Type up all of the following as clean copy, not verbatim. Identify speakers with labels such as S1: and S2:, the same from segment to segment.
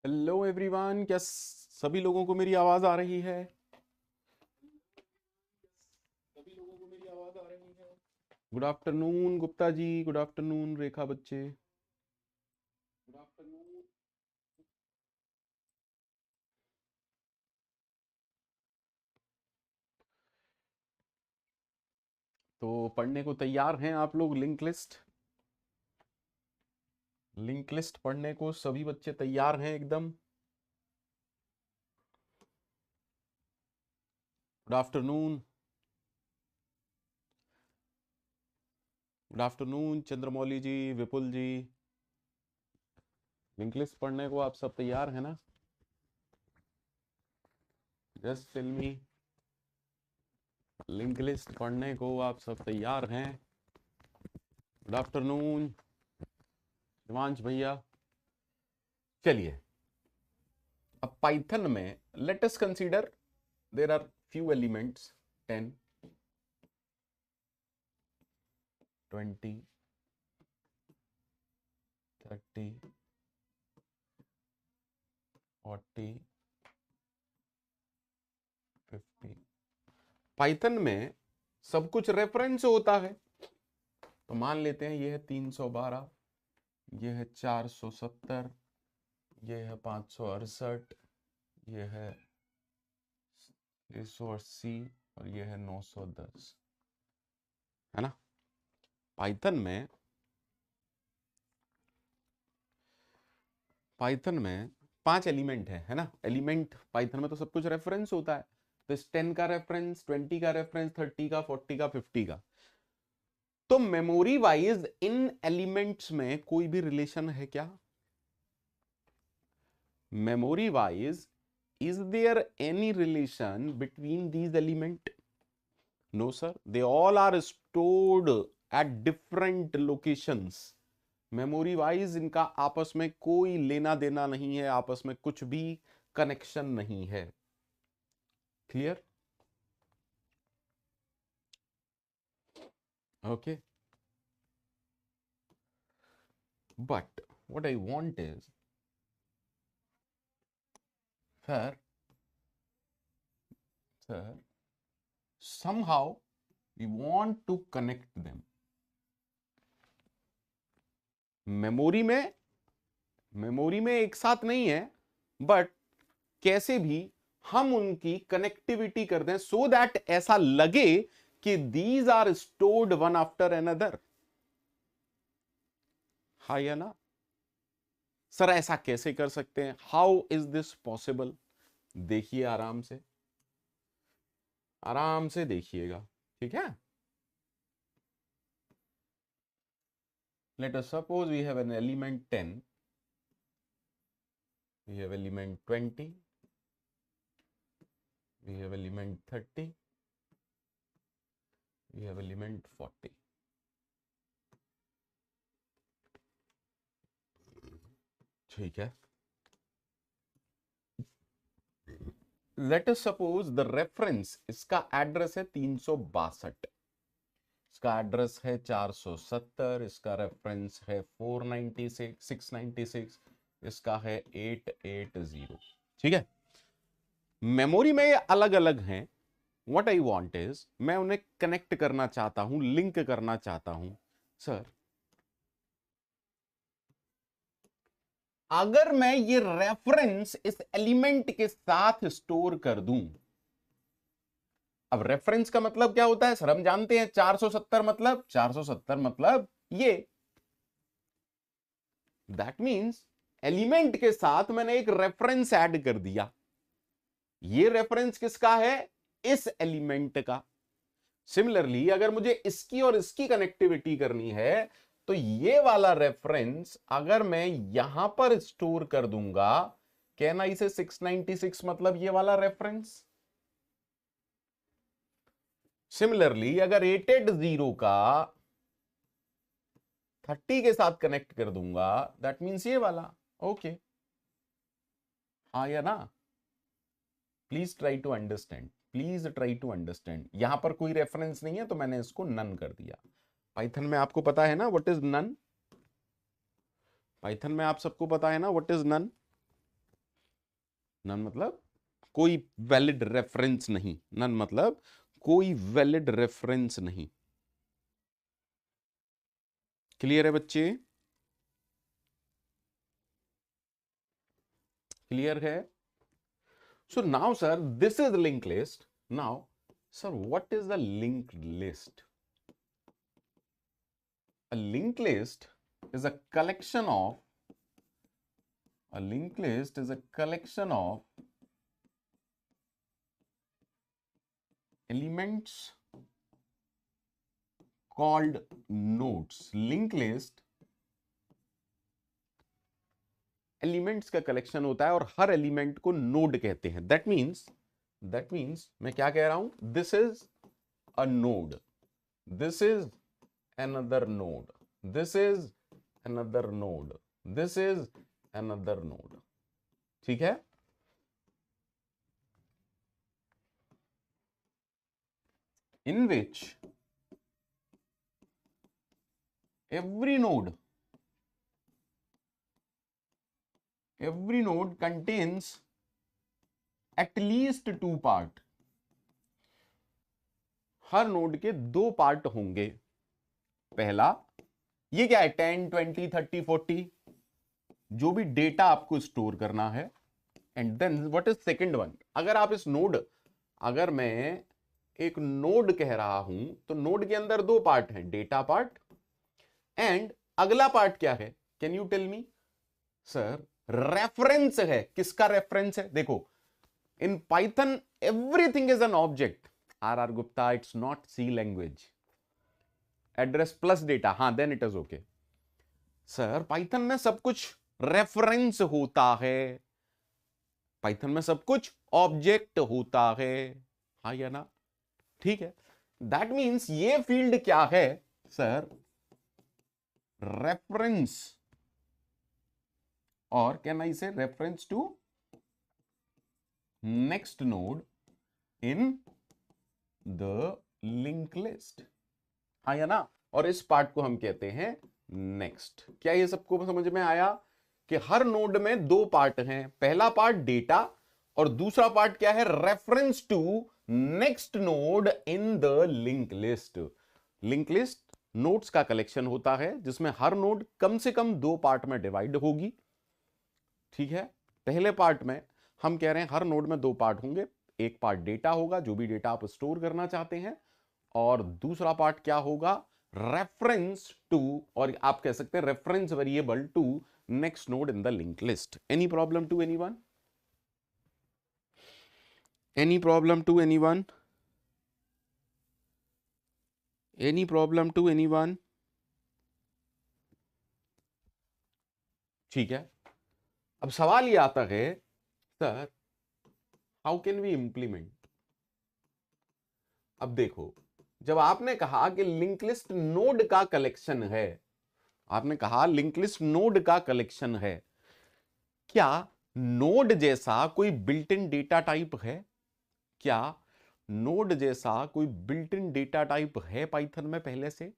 S1: Hello everyone, क्या सभी लोगों को मेरी आवाज आ रही है? सभी लोगों को मेरी आवाज आ रही है? Good afternoon Gupta ji, good afternoon रेखा बच्चे, गुड आफ्टरनून। तो पढ़ने को तैयार हैं आप लोग? लिंक लिस्ट पढ़ने को सभी बच्चे तैयार हैं एकदम? Good afternoon, good afternoon Chandramouli ji, Vipul ji. Link list पढ़ने को आप सब तैयार हैं ना? Just tell me, link list पढ़ने को आप सब तैयार हैं? गुड आफ्टरनून शिवांश भैया। चलिए, अब पाइथन में let us consider there are few elements 10 20 30 40 50। Python में सब कुछ रेफरेंस होता है, तो मान लेते हैं ये है 312, ये है 470, ये है 568, ये है 680 और ये है 910, है ना? पाइथन में 5 एलिमेंट है ना? एलिमेंट पाइथन में तो सब कुछ रेफरेंस होता है। तो इस 10 का रेफरेंस, 20 का रेफरेंस, 30 का, 40 का, 50 का। तो मेमोरी वाइज इन एलिमेंट्स में कोई भी रिलेशन है क्या? Memory wise is there any relation between these element? No sir, they all are stored at different locations. Memory wise इनका आपस में कोई लेना देना नहीं है, आपस में कुछ भी कनेक्शन नहीं है। Clear? Okay, but what I want is sir somehow we want to connect them. Memory में एक साथ नहीं है, बट कैसे भी हम उनकी कनेक्टिविटी कर दें सो दैट ऐसा लगे कि these are stored one after another. हाँ या ना? सर ऐसा कैसे कर सकते हैं? How is this possible? देखिए, आराम से देखिएगा, ठीक है? Let us suppose we have an element 10, we have element 20, we have element 30, we have element 40. ठीक है, let us suppose the reference, इसका एड्रेस है 362, इसका एड्रेस है 470, इसका रेफरेंस है 496 696, इसका है 880। ठीक है, मेमोरी में ये अलग अलग हैं। व्हाट आई वांट इज, मैं उन्हें कनेक्ट करना चाहता हूं, लिंक करना चाहता हूं। सर अगर मैं ये रेफरेंस इस एलिमेंट के साथ स्टोर कर दूं, अब रेफरेंस का मतलब क्या होता है सर? हम जानते हैं 470 मतलब ये। दैट मींस एलिमेंट के साथ मैंने एक रेफरेंस ऐड कर दिया। ये रेफरेंस किसका है? इस एलिमेंट का। सिमिलरली अगर मुझे इसकी और इसकी कनेक्टिविटी करनी है, तो ये वाला रेफरेंस अगर मैं यहां पर स्टोर कर दूंगा, कहना इसे 696 मतलब ये वाला रेफरेंस। सिमिलरली अगर 880 का 30 के साथ कनेक्ट कर दूंगा, दैट मींस ये वाला। ओके, हाँ या ना? Please try to understand, please try to understand. यहां पर कोई रेफरेंस नहीं है तो मैंने इसको नन कर दिया। पाइथन में आपको पता है ना व्हाट इज नन? पाइथन में आप सबको पता है ना व्हाट इज नन? नन मतलब कोई वैलिड रेफरेंस नहीं, नन मतलब कोई वैलिड रेफरेंस नहीं। क्लियर है बच्चे? क्लियर है? So now sir this is link list. Now sir what is the link list? A linked list is a collection of elements called nodes. Linked list elements का collection होता है और हर element को node कहते हैं। That means मैं क्या कह रहा हूं, this is a node, this is another node, this is another node, this is another node। ठीक है? in which every node contains at least two part। Her node के दो पार्ट होंगे। पहला ये क्या है, 10 20 30 40 जो भी डेटा आपको स्टोर करना है। And then what is second one? अगर आप इस नोड, अगर मैं एक नोड कह रहा हूं तो नोड के अंदर दो पार्ट हैं, डेटा पार्ट एंड अगला पार्ट क्या है? Can you tell me? Sir reference है। किसका रेफरेंस है? देखो in Python everything is an object. R Gupta, it's not C language. Address plus data, हां then it is okay. Sir Python में सब कुछ रेफरेंस होता है, पाइथन में सब कुछ ऑब्जेक्ट होता है, हाँ या ना? ठीक है, दैट मीन्स ये फील्ड क्या है सर? रेफरेंस, और can I say reference to next node in the link list, हाँ या ना? और इस पार्ट को हम कहते हैं नेक्स्ट। क्या ये सबको समझ में आया कि हर नोड में दो पार्ट हैं? पहला पार्ट डेटा और दूसरा पार्ट क्या है? Reference to next node in the link list. Link list nodes का कलेक्शन होता है जिसमें हर नोड कम से कम दो पार्ट में डिवाइड होगी। ठीक है, पहले पार्ट में हम कह रहे हैं हर नोड में दो पार्ट होंगे। एक पार्ट डेटा होगा, जो भी डेटा आप स्टोर करना चाहते हैं, और दूसरा पार्ट क्या होगा? रेफरेंस टू, और आप कह सकते हैं reference variable to next node in the link list. Any problem to anyone? Any problem to anyone? Any problem to anyone? ठीक है, अब सवाल ये आता है sir how can we implement? अब देखो, जब आपने कहा कि लिंक लिस्ट नोड का कलेक्शन है, आपने कहा लिंक लिस्ट नोड का कलेक्शन है, क्या नोड जैसा कोई बिल्ट इन डेटा टाइप है? क्या नोड जैसा कोई बिल्ट इन डेटा टाइप है पाइथन में पहले से?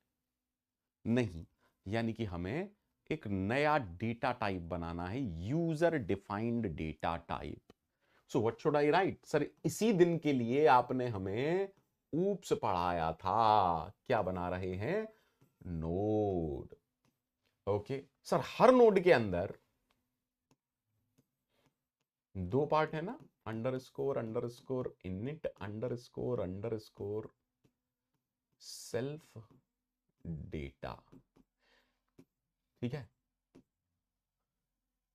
S1: नहीं, यानी कि हमें एक नया डेटा टाइप बनाना है, user defined data type. So what should I right? Sir इसी दिन के लिए आपने हमें ऊप्स पढ़ाया था, क्या बना रहे हैं? नोड। ओके सर, हर नोड के अंदर दो पार्ट है ना, underscore init underscore self data. ठीक है,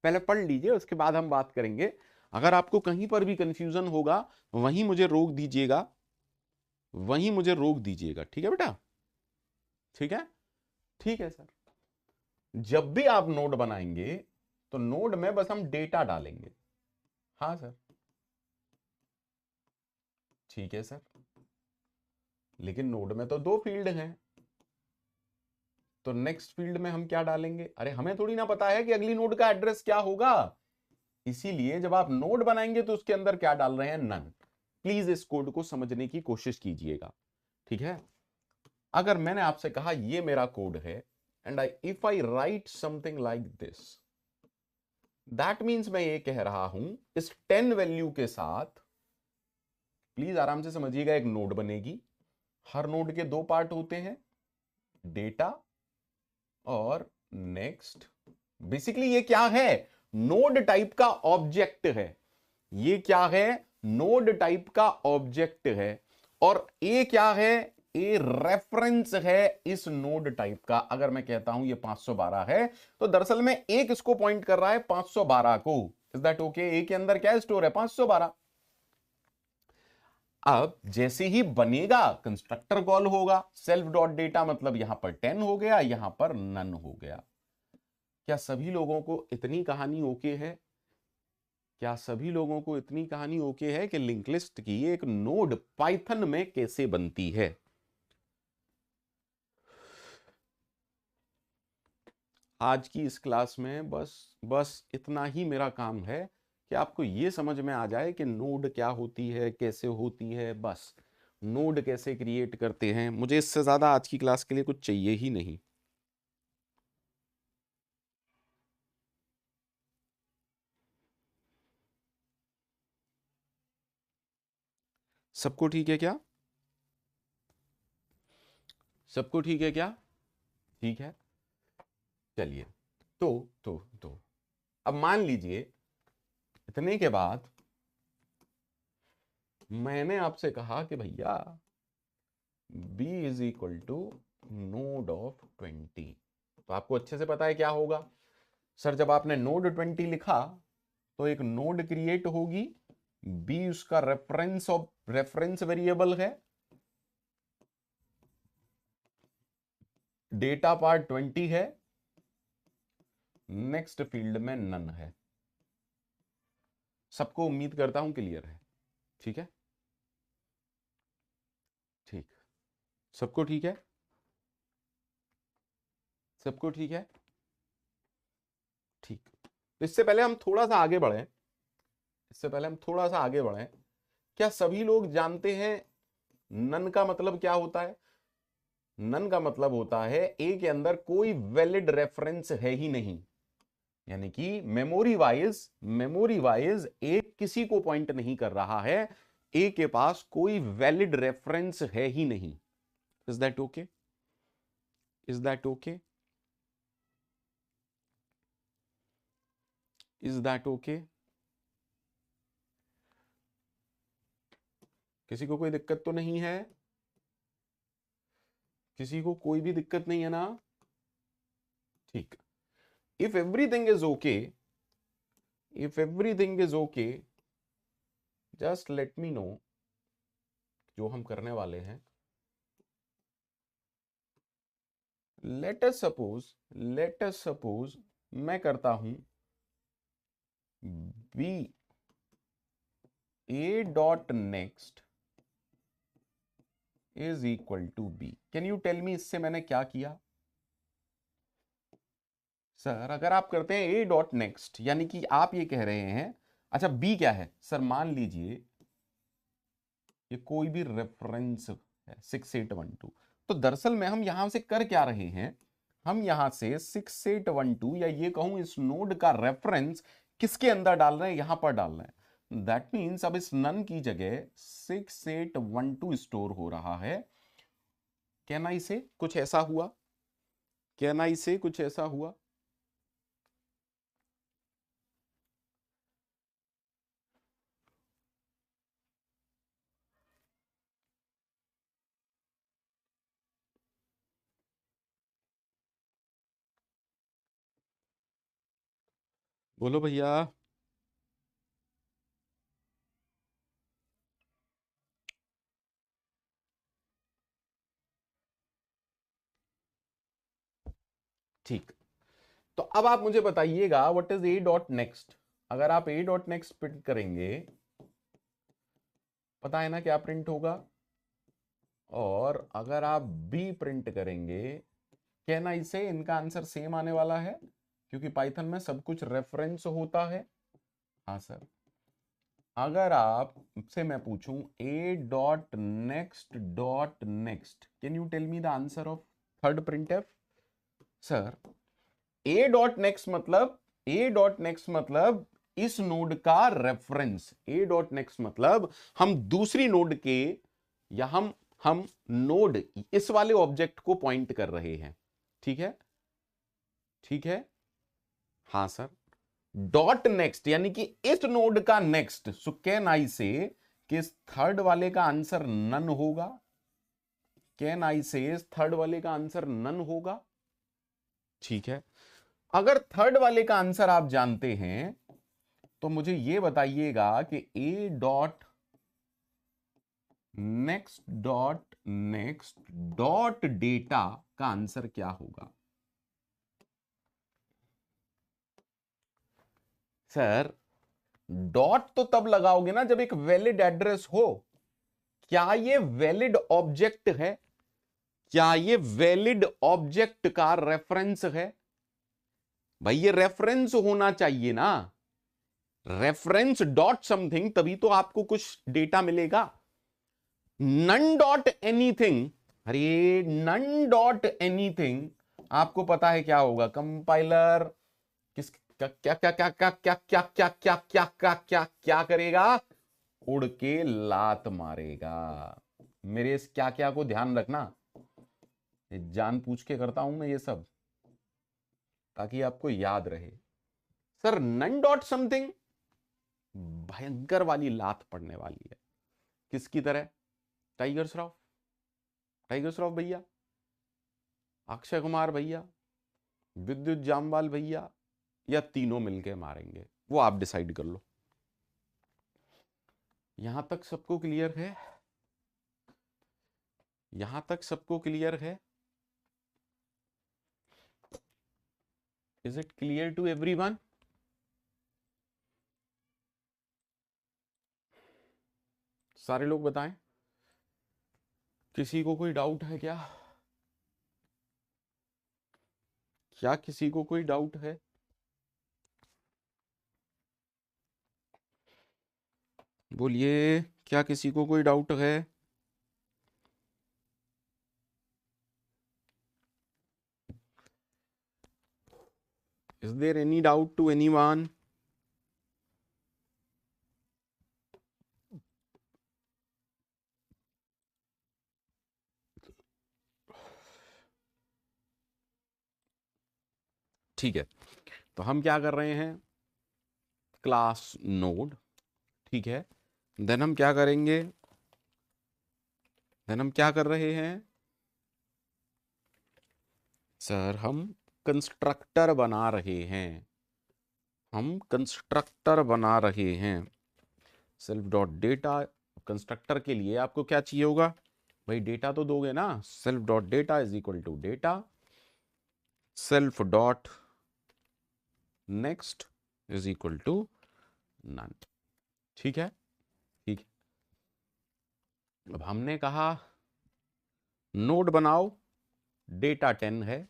S1: पहले पढ़ लीजिए, उसके बाद हम बात करेंगे। अगर आपको कहीं पर भी कंफ्यूजन होगा वहीं मुझे रोक दीजिएगा, वहीं मुझे रोक दीजिएगा। ठीक है बेटा? ठीक है, ठीक है सर। जब भी आप नोड बनाएंगे तो नोड में बस हम डेटा डालेंगे। हाँ सर, ठीक है सर, लेकिन नोड में तो दो फील्ड हैं, तो नेक्स्ट फील्ड में हम क्या डालेंगे? अरे हमें थोड़ी ना पता है कि अगली नोड का एड्रेस क्या होगा, इसीलिए जब आप नोड बनाएंगे तो उसके अंदर क्या डाल रहे हैं? नन। प्लीज इस कोड को समझने की कोशिश कीजिएगा। ठीक है, अगर मैंने आपसे कहा ये मेरा कोड है and if I right something like this, that means मैं ये कह रहा हूं इस 10 वैल्यू के साथ, प्लीज आराम से समझिएगा, एक नोड बनेगी। हर नोड के दो पार्ट होते हैं, डेटा और नेक्स्ट। बेसिकली ये क्या है, नोड टाइप का ऑब्जेक्ट है। ये क्या है, नोड टाइप का ऑब्जेक्ट है। और ए क्या है, ए रेफरेंस है इस नोड टाइप का। अगर मैं कहता हूं ये 512 है, तो दरअसल में एक इसको पॉइंट कर रहा है 512 को। Is that okay? ए के अंदर क्या स्टोर है, 512। अब जैसे ही बनेगा कंस्ट्रक्टर कॉल होगा, सेल्फ डॉट डेटा, मतलब यहां पर 10 हो गया, यहां पर नन हो गया। क्या सभी लोगों को इतनी कहानी ओके है? क्या सभी लोगों को इतनी कहानी ओके है कि लिंक लिस्ट की एक नोड पाइथन में कैसे बनती है? आज की इस क्लास में बस इतना ही मेरा काम है कि आपको यह समझ में आ जाए कि नोड क्या होती है, कैसे होती है, बस नोड कैसे क्रिएट करते हैं। मुझे इससे ज्यादा आज की क्लास के लिए कुछ चाहिए ही नहीं। सबको ठीक है क्या? सबको ठीक है क्या? ठीक है, चलिए। तो अब मान लीजिए इतने के बाद मैंने आपसे कहा कि भैया b is equal to node of 20। तो आपको अच्छे से पता है क्या होगा सर, जब आपने नोड 20 लिखा तो एक नोड क्रिएट होगी, b उसका रेफरेंस वेरिएबल है, डेटा पार्ट 20 है, नेक्स्ट फील्ड में नन है। सबको उम्मीद करता हूं क्लियर है? ठीक है, ठीक, सबको ठीक है? सबको ठीक है? ठीक। तो इससे पहले हम थोड़ा सा आगे बढ़े, क्या सभी लोग जानते हैं नन का मतलब क्या होता है? नन का मतलब होता है ए के अंदर कोई वैलिड रेफरेंस है ही नहीं, यानी कि मेमोरी वाइज ए किसी को पॉइंट नहीं कर रहा है, ए के पास कोई वैलिड रेफरेंस है ही नहीं। Is that okay? Is that okay? Is that okay? किसी को कोई दिक्कत तो नहीं है? किसी को कोई भी दिक्कत नहीं है ना? ठीक। If everything is okay, if everything is okay, just let me know जो हम करने वाले हैं। लेट अस सपोज मैं करता हूं B A dot next is equal to B. Can you tell me इससे मैंने क्या किया? सर अगर आप करते हैं ए डॉट नेक्स्ट, यानी कि आप ये कह रहे हैं, अच्छा बी क्या है सर? मान लीजिए ये कोई भी रेफरेंस है 6812। तो दरअसल में हम यहां से कर क्या रहे हैं, हम यहां से 6812 या ये कहूं इस नोड का रेफरेंस किसके अंदर डाल रहे हैं, यहां पर डाल रहे हैं। दैट मीन्स अब इस नन की जगह 6812 स्टोर हो रहा है। कहना इसे कुछ ऐसा हुआ, कहना इसे कुछ ऐसा हुआ। बोलो भैया। ठीक। तो अब आप मुझे बताइएगा what is a dot next. अगर आप ए डॉट नेक्स्ट प्रिंट करेंगे, पता है ना क्या प्रिंट होगा? और अगर आप बी प्रिंट करेंगे, कहना इसे इनका आंसर सेम आने वाला है, क्योंकि पाइथन में सब कुछ रेफरेंस होता है। हाँ सर, अगर आप से मैं पूछूं A dot next can you tell me the answer of third printf? Sir A dot next मतलब ए डॉट नेक्स्ट मतलब इस नोड का रेफरेंस, ए डॉट नेक्स्ट मतलब हम दूसरी नोड के, या हम नोड इस वाले ऑब्जेक्ट को पॉइंट कर रहे हैं। ठीक है, ठीक है, हाँ सर। डॉट नेक्स्ट यानी कि इस नोड का नेक्स्ट, सो कैन आई से कि इस थर्ड वाले का आंसर नन होगा। कैन आई से इस थर्ड वाले का आंसर नन होगा। ठीक है, अगर थर्ड वाले का आंसर आप जानते हैं तो मुझे यह बताइएगा कि ए dot next dot next dot data का आंसर क्या होगा। सर डॉट तो तब लगाओगे ना जब एक वैलिड एड्रेस हो। क्या ये वैलिड ऑब्जेक्ट है? क्या ये वैलिड ऑब्जेक्ट का रेफरेंस है? भाई ये रेफरेंस होना चाहिए ना, रेफरेंस डॉट समथिंग, तभी तो आपको कुछ डेटा मिलेगा। नन डॉट एनीथिंग, अरे नन डॉट एनीथिंग आपको पता है क्या होगा? कंपाइलर किस क्या क्या क्या क्या क्या क्या क्या क्या क्या क्या क्या क्या क्या करेगा? उड़ के लात मारेगा। मेरे इस क्या क्या को ध्यान रखना, जान पूछ के करता हूं मैं ये सब ताकि आपको याद रहे। सर नन डॉट समथिंग भयंकर वाली लात पड़ने वाली है। किसकी तरह? टाइगर श्रॉफ, टाइगर श्रॉफ भैया, अक्षय कुमार भैया, विद्युत जामवाल भैया, या तीनों मिलके मारेंगे, वो आप डिसाइड कर लो। यहां तक सबको क्लियर है? यहां तक सबको क्लियर है? Is it clear to everyone? सारे लोग बताएं, किसी को कोई डाउट है क्या? क्या किसी को कोई डाउट है? बोलिए, क्या किसी को कोई डाउट है? Is there any doubt to anyone? ठीक है, तो हम क्या कर रहे हैं? क्लास नोड, ठीक है। देन हम क्या करेंगे? देन हम क्या कर रहे हैं? सर हम कंस्ट्रक्टर बना रहे हैं, हम कंस्ट्रक्टर बना रहे हैं। सेल्फ डॉट डेटा, कंस्ट्रक्टर के लिए आपको क्या चाहिए होगा? भाई डेटा तो दोगे ना। Self dot data is equal to data, self dot next is equal to none. ठीक है, ठीक है। अब हमने कहा नोड बनाओ, डेटा 10 है।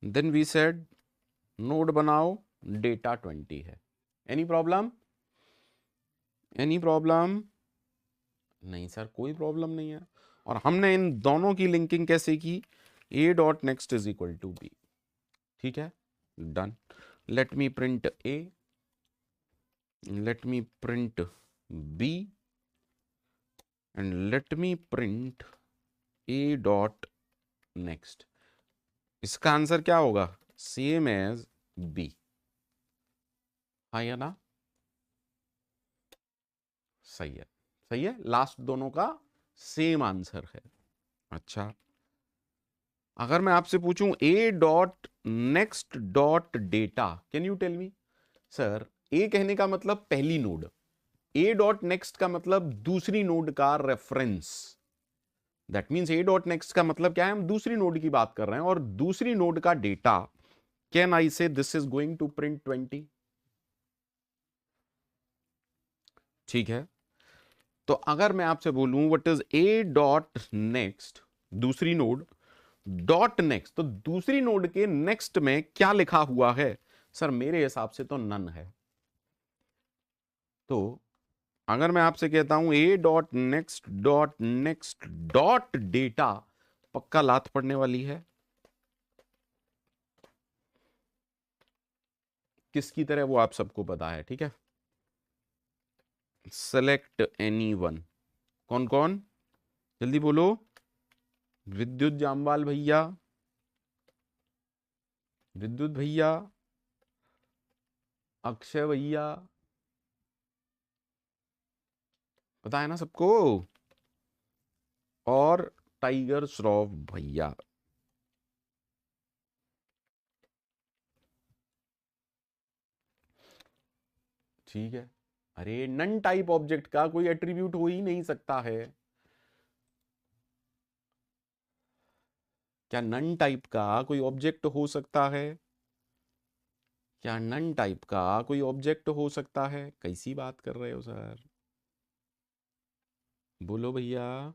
S1: देन वी सेड नोड बनाओ, डेटा 20 है। Any problem? Any problem? नहीं सर, कोई प्रॉब्लम नहीं है। और हमने इन दोनों की लिंकिंग कैसे की? A dot next is equal to b. ठीक है, done. Let me print a, let me print b, and let me print a dot next। इसका आंसर क्या होगा? सेम एज b, हाँ या ना? सही है, सही है। लास्ट दोनों का सेम आंसर है। अच्छा, अगर मैं आपसे पूछूं a dot next dot data, can you tell me? Sir a कहने का मतलब पहली नोड, a डॉट नेक्स्ट का मतलब दूसरी नोड का reference. That means A dot next का मतलब क्या है? हम दूसरी नोड की बात कर रहे हैं और दूसरी नोड का data. Can I say this is going to print 20? ठीक है, तो अगर मैं आपसे बोलूं what is a dot next, दूसरी नोड डॉट नेक्स्ट, तो दूसरी नोड के नेक्स्ट में क्या लिखा हुआ है? सर मेरे हिसाब से तो नन है। तो अगर मैं आपसे कहता हूं ए डॉट नेक्स्ट डॉट डेटा, पक्का लात पड़ने वाली है। किसकी तरह वो आप सबको पता है, ठीक है। सेलेक्ट एनी वन, कौन कौन, जल्दी बोलो। विद्युत जामवाल भैया, विद्युत भैया, अक्षय भैया, पता है ना सबको, और टाइगर श्रॉफ भैया। ठीक है। अरे नन टाइप ऑब्जेक्ट का कोई एट्रीब्यूट हो ही नहीं सकता है। क्या नन टाइप का कोई ऑब्जेक्ट हो सकता है? क्या नन टाइप का कोई ऑब्जेक्ट हो सकता है? कैसी बात कर रहे हो सर, बोलो भैया,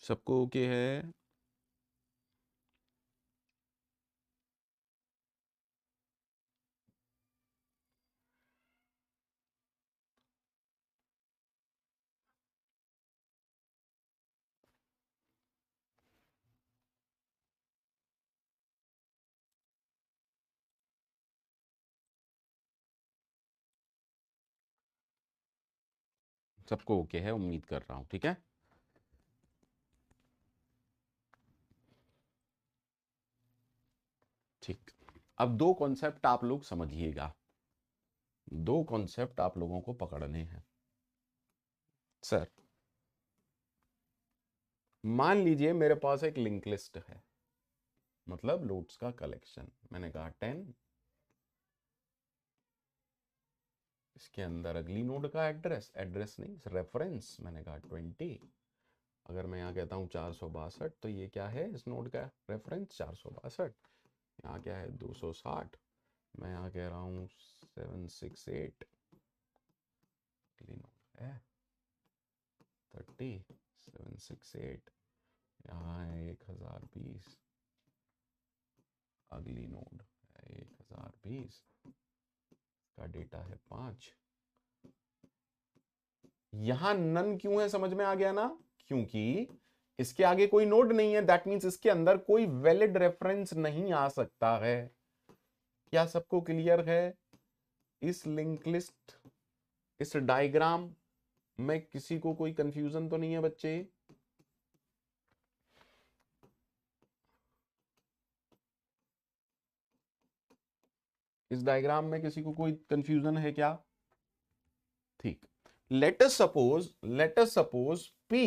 S1: सबको ओके है? सबको ओके है, उम्मीद कर रहा हूं, ठीक है। ठीक, अब दो कॉन्सेप्ट आप लोग समझिएगा, दो कॉन्सेप्ट आप लोगों को पकड़ने हैं। सर मान लीजिए मेरे पास एक लिंक लिस्ट है, मतलब लोड्स का कलेक्शन, मैंने कहा 10, इसके अंदर अगली नोड का एड्रेस, एड्रेस नहीं रेफरेंस, मैंने कहा 20। अगर मैं यहाँ कहता हूँ 462, तो ये क्या है इस नोड का रेफरेंस 462। यहाँ क्या है 260, मैं यहाँ कह रहा हूँ 768, अगली नोड है 30, 768, यहाँ है 1020, अगली नोड है 1020, का डेटा है 5। यहां नन क्यों है, समझ में आ गया ना? क्योंकि इसके आगे कोई नोड नहीं है, दैट मींस इसके अंदर कोई वैलिड रेफरेंस नहीं आ सकता है। क्या सबको क्लियर है? इस लिंक लिस्ट, इस डायग्राम में किसी को कोई कंफ्यूजन तो नहीं है बच्चे? इस डायग्राम में किसी को कोई कंफ्यूजन है क्या? ठीक, let us suppose P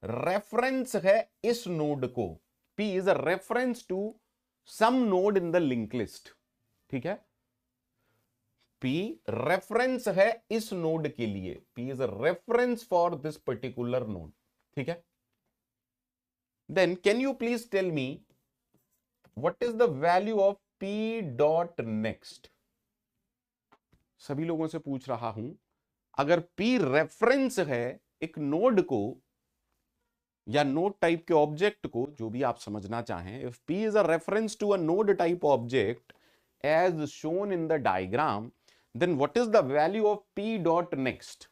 S1: reference है इस नोड को, P is a reference to some node in the link list, ठीक है। P रेफरेंस है इस नोड के लिए, P is a reference for this particular node, ठीक है। Then can you please tell me what is the value of P dot next? सभी लोगों से पूछ रहा हूं, अगर P रेफरेंस है एक नोड को या नोड टाइप के ऑब्जेक्ट को, जो भी आप समझना चाहें, if P is a reference to a node type object as shown in the diagram, then what is the value of P dot next?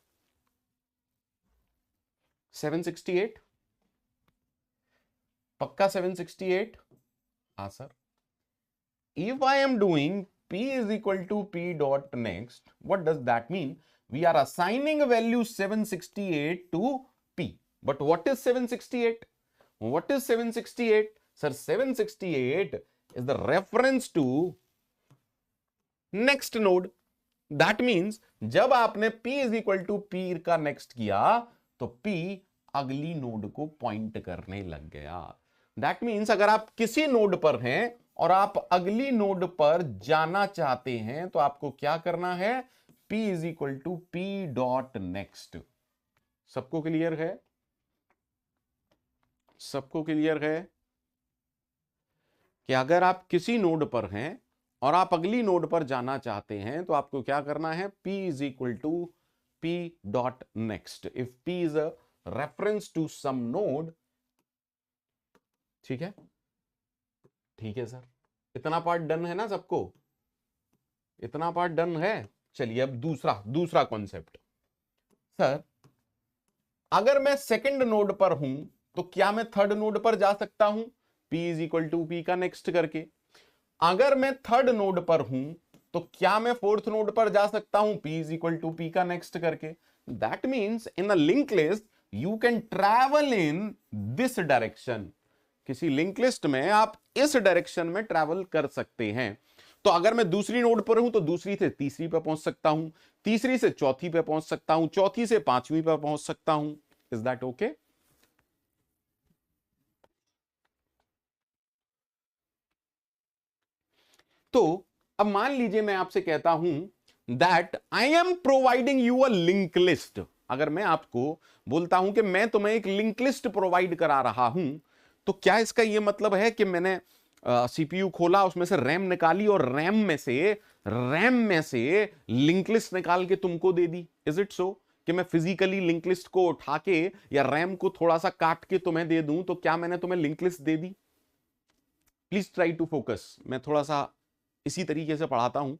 S1: 768, पक्का 768? हाँ sir. If I am doing P is equal to P dot next, what does that mean? We are assigning a value 768 to P. But what is 768? What is 768? Sir, 768 is the reference to next node. That means जब आपने P is equal to P का next किया तो P अगली node को point करने लग गया। दैट मीन्स अगर आप किसी नोड पर हैं और आप अगली नोड पर जाना चाहते हैं तो आपको क्या करना है? P is equal to P dot next. सबको क्लियर है? सबको क्लियर है कि अगर आप किसी नोड पर हैं और आप अगली नोड पर जाना चाहते हैं तो आपको क्या करना है? P is equal to P dot next. If P is a reference to some node, ठीक है। ठीक है सर, इतना पार्ट डन है ना सबको? इतना पार्ट डन है। चलिए अब दूसरा कॉन्सेप्ट। सर अगर मैं सेकंड नोड पर हूं तो क्या मैं थर्ड नोड पर जा सकता हूं P is equal to P का नेक्स्ट करके? अगर मैं थर्ड नोड पर हूं तो क्या मैं फोर्थ नोड पर जा सकता हूं? P is equal to P का नेक्स्ट करके. That means in a link list you can travel in this direction. किसी लिंक लिस्ट में आप इस डायरेक्शन में ट्रैवल कर सकते हैं. तो अगर मैं दूसरी नोड पर हूं तो दूसरी से तीसरी पे पहुंच सकता हूं, तीसरी से चौथी पे पहुंच सकता हूं, चौथी से पांचवी पे पहुंच सकता हूं. Is that okay? तो अब मान लीजिए मैं आपसे कहता हूं that I am providing you a link list. अगर मैं आपको बोलता हूं कि मैं तुम्हें एक लिंक लिस्ट प्रोवाइड करा रहा हूं, तो क्या इसका यह मतलब है कि मैंने सीपीयू खोला, उसमें से रैम निकाली और रैम में से लिंक लिस्ट निकाल के तुमको दे दी? इज इट सो कि मैं फिजिकली लिंक लिस्ट को उठा के या रैम को थोड़ा सा काट के तुम्हें दे दूं तो क्या मैंने तुम्हें लिंक लिस्ट दे दी? Please try to focus. मैं थोड़ा सा इसी तरीके से पढ़ाता हूं.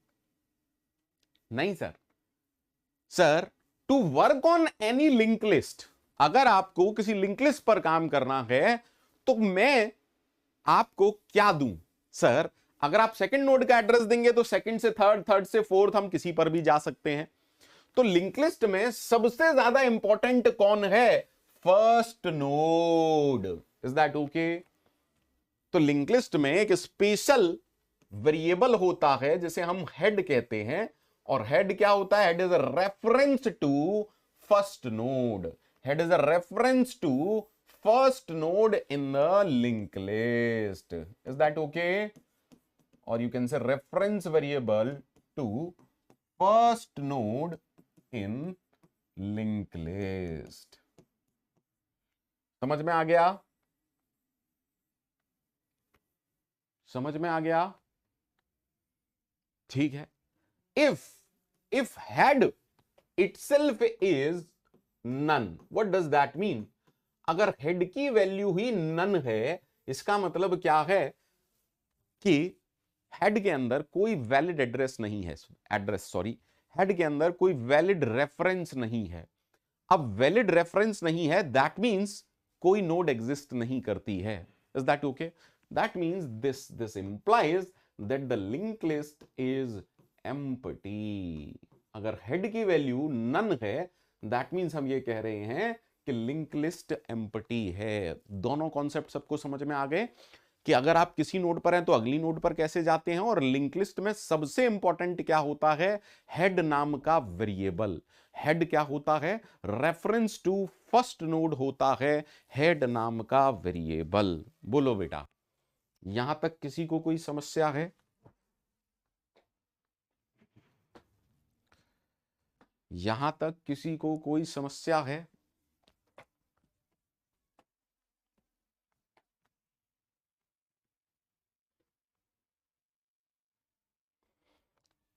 S1: नहीं sir. Sir, to work on any link list, अगर आपको किसी लिंक लिस्ट पर काम करना है तो मैं आपको क्या दूं? सर, अगर आप सेकंड नोड का एड्रेस देंगे तो सेकंड से थर्ड, थर्ड से फोर्थ, हम किसी पर भी जा सकते हैं. तो लिंक लिस्ट में सबसे ज्यादा इंपॉर्टेंट कौन है? First node. Is that okay? तो लिंक लिस्ट में एक स्पेशल वेरिएबल होता है जिसे हम हेड कहते हैं. और हेड क्या होता है? Head is a reference to first node. Head is a reference to first node in the link list. Is that okay? और you can say reference variable to first node in link list. समझ में आ गया? समझ में आ गया? ठीक है. if head itself is none, what does that mean? अगर हेड की वैल्यू ही नन है, इसका मतलब क्या है कि हेड के अंदर कोई वैलिड एड्रेस नहीं है. हेड के अंदर कोई वैलिड रेफरेंस नहीं है. अब वैलिड रेफरेंस नहीं है, दैट मींस कोई नोड एग्जिस्ट नहीं करती है. Is that okay? That means this implies that the link list is empty. अगर हेड की वैल्यू नन है, दैट मींस हम ये कह रहे हैं कि लिंक लिस्ट एम्प्टी है. दोनों कॉन्सेप्ट सबको समझ में आ गए कि अगर आप किसी नोड पर हैं तो अगली नोड पर कैसे जाते हैं. और लिंक लिस्ट में सबसे इंपॉर्टेंट क्या होता है? हेड नाम का वेरिएबल. हेड क्या होता है? रेफरेंस टू फर्स्ट नोड होता है हेड नाम का वेरिएबल. बोलो बेटा, यहां तक किसी को कोई समस्या है? यहां तक किसी को कोई समस्या है?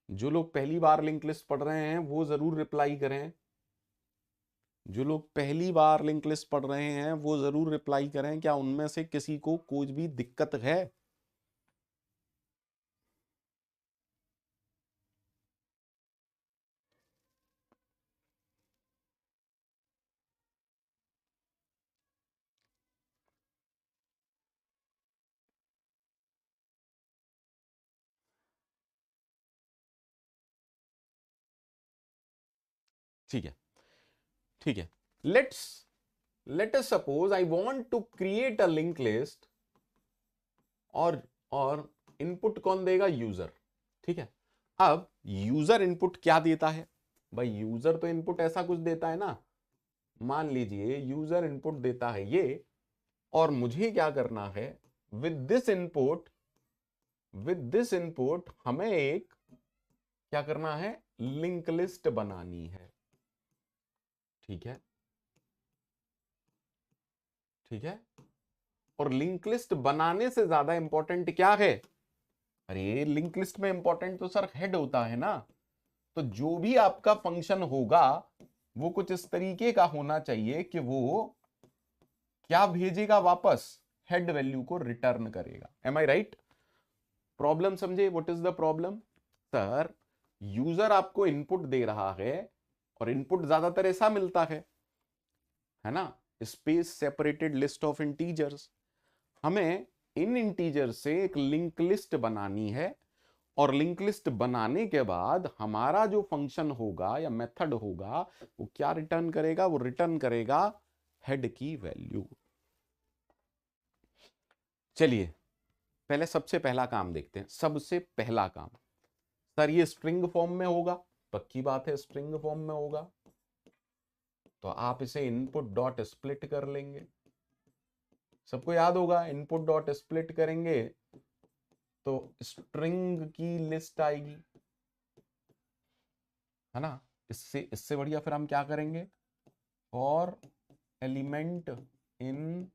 S1: जो लोग पहली बार लिंक लिस्ट पढ़ रहे हैं वो जरूर रिप्लाई करें. जो लोग पहली बार लिंक लिस्ट पढ़ रहे हैं वो जरूर रिप्लाई करें. क्या उनमें से किसी को कोई भी दिक्कत है? ठीक है. ठीक है. Let us suppose I want to create a link list. और इनपुट कौन देगा? यूजर. ठीक है. अब यूजर इनपुट क्या देता है? भाई यूजर तो इनपुट ऐसा कुछ देता है ना. मान लीजिए यूजर इनपुट देता है ये, और मुझे क्या करना है? विद दिस इनपुट हमें एक क्या करना है? लिंक लिस्ट बनानी है. ठीक है. ठीक है. और लिंक लिस्ट बनाने से ज्यादा इंपॉर्टेंट क्या है? अरे लिंक लिस्ट में इंपॉर्टेंट तो सर हेड होता है ना. तो जो भी आपका फंक्शन होगा वो कुछ इस तरीके का होना चाहिए कि वो क्या भेजेगा वापस? हेड वैल्यू को रिटर्न करेगा. एम आई राइट? प्रॉब्लम समझे? What is the problem? Sir, user आपको इनपुट दे रहा है और इनपुट ज्यादातर ऐसा मिलता है ना, space separated list of integers. हमें इन इंटीजर से एक लिंक लिस्ट बनानी है, और लिंक लिस्ट बनाने के बाद हमारा जो फंक्शन होगा या मेथड होगा वो क्या रिटर्न करेगा? वो रिटर्न करेगा हेड की वैल्यू। चलिए पहले सबसे पहला काम देखते हैं। सबसे पहला काम, सर ये स्ट्रिंग फॉर्म में होगा, पक्की बात है स्ट्रिंग फॉर्म में होगा, तो आप इसे इनपुट डॉट स्प्लिट कर लेंगे। सबको याद होगा इनपुट डॉट स्प्लिट करेंगे तो स्ट्रिंग की लिस्ट आएगी, है ना। इससे बढ़िया फिर हम क्या करेंगे? और element in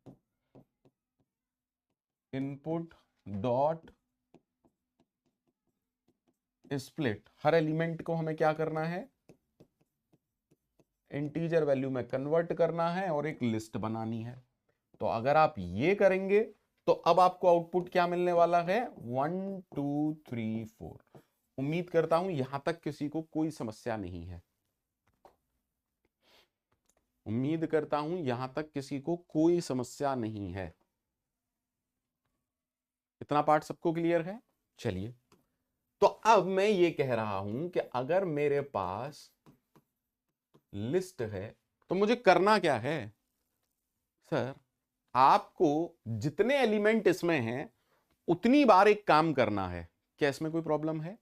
S1: input dot split, her element को हमें क्या करना है? इंटीजर वैल्यू में कन्वर्ट करना है और एक लिस्ट बनानी है। तो अगर आप ये करेंगे तो अब आपको आउटपुट क्या मिलने वाला है? 1 2 3 4। उम्मीद करता हूं यहां तक किसी को कोई समस्या नहीं है। उम्मीद करता हूं यहां तक किसी को कोई समस्या नहीं है। इतना पार्ट सबको क्लियर है? चलिए, तो अब मैं ये कह रहा हूं कि अगर मेरे पास लिस्ट है तो मुझे करना क्या है? सर आपको जितने एलिमेंट इसमें हैं उतनी बार एक काम करना है। क्या इसमें कोई प्रॉब्लम है?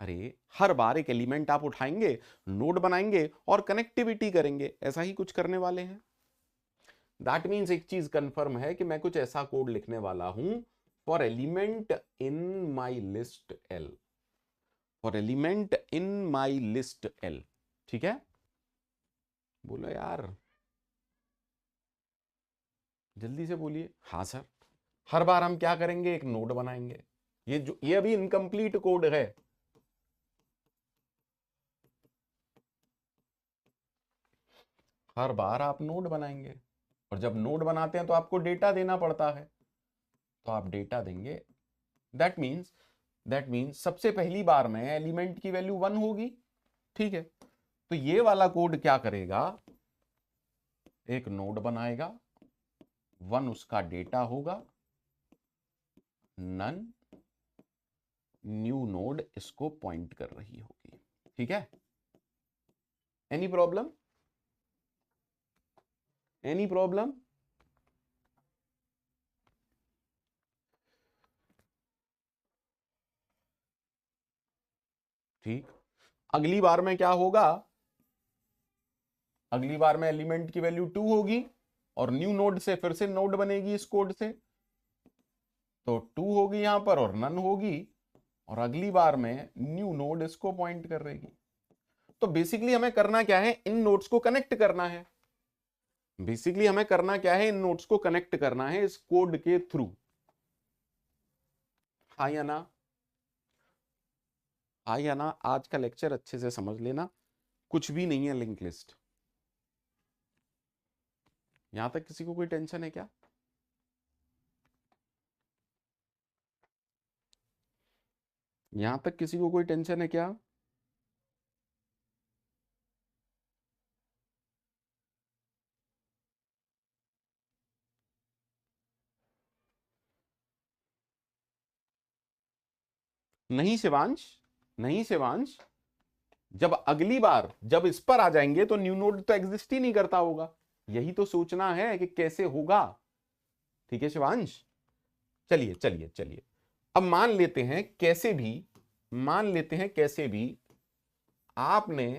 S1: अरे हर बार एक एलिमेंट आप उठाएंगे, नोड बनाएंगे और कनेक्टिविटी करेंगे, ऐसा ही कुछ करने वाले हैं। दैट मीन्स एक चीज कंफर्म है कि मैं कुछ ऐसा कोड लिखने वाला हूं for element in my list L, for element in my list L. ठीक है, बोलो यार, जल्दी से बोलिए। हाँ सर, हर बार हम क्या करेंगे? एक नोड बनाएंगे। ये अभी इनकम्प्लीट कोड है। हर बार आप नोड बनाएंगे, और जब नोड बनाते हैं तो आपको डेटा देना पड़ता है, तो आप डेटा देंगे। दैट मीन्स सबसे पहली बार में एलिमेंट की वैल्यू 1 होगी। ठीक है, तो ये वाला कोड क्या करेगा? एक नोड बनाएगा, 1 उसका डेटा होगा, नन न्यू नोड इसको पॉइंट कर रही होगी। ठीक है, एनी प्रॉब्लम? Any problem? ठीक, अगली बार में क्या होगा? अगली बार में एलिमेंट की वैल्यू 2 होगी और न्यू नोड से फिर से नोड बनेगी इस कोड से, तो 2 होगी यहां पर और नन होगी, और अगली बार में न्यू नोड इसको पॉइंट कर रहेगी। तो बेसिकली हमें करना क्या है? इन नोड्स को कनेक्ट करना है। बेसिकली हमें करना क्या है? इन नोड्स को कनेक्ट करना है इस कोड के थ्रू। हाँ या ना? हाँ या ना? आज का लेक्चर अच्छे से समझ लेना, कुछ भी नहीं है लिंक लिस्ट। यहां तक किसी को कोई टेंशन है क्या? यहां तक किसी को कोई टेंशन है क्या? नहीं शिवांश, नहीं शिवांश, जब अगली बार जब इस पर आ जाएंगे तो न्यू नोड तो एग्जिस्ट ही नहीं करता होगा। यही तो सोचना है कि कैसे होगा। ठीक है शिवांश, चलिए चलिए चलिए, अब मान लेते हैं कैसे भी, मान लेते हैं कैसे भी आपने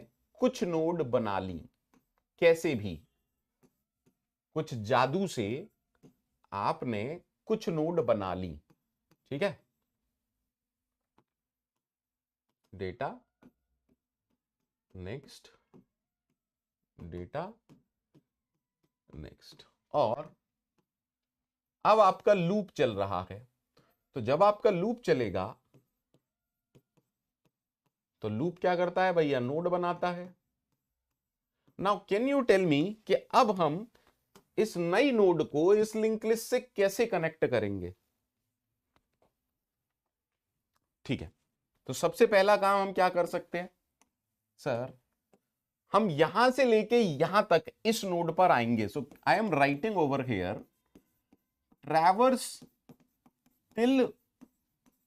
S1: कुछ नोड बना ली, कैसे भी कुछ जादू से आपने कुछ नोड बना ली। ठीक है, डेटा नेक्स्ट, डेटा नेक्स्ट, और अब आपका लूप चल रहा है। तो जब आपका लूप चलेगा तो लूप क्या करता है भैया? नोड बनाता है। Now can you tell me कि अब हम इस नई नोड को इस लिंक लिस्ट से कैसे कनेक्ट करेंगे? ठीक है, तो सबसे पहला काम हम क्या कर सकते हैं? सर हम यहां से लेके यहां तक इस नोड पर आएंगे। So I am writing over here traverse till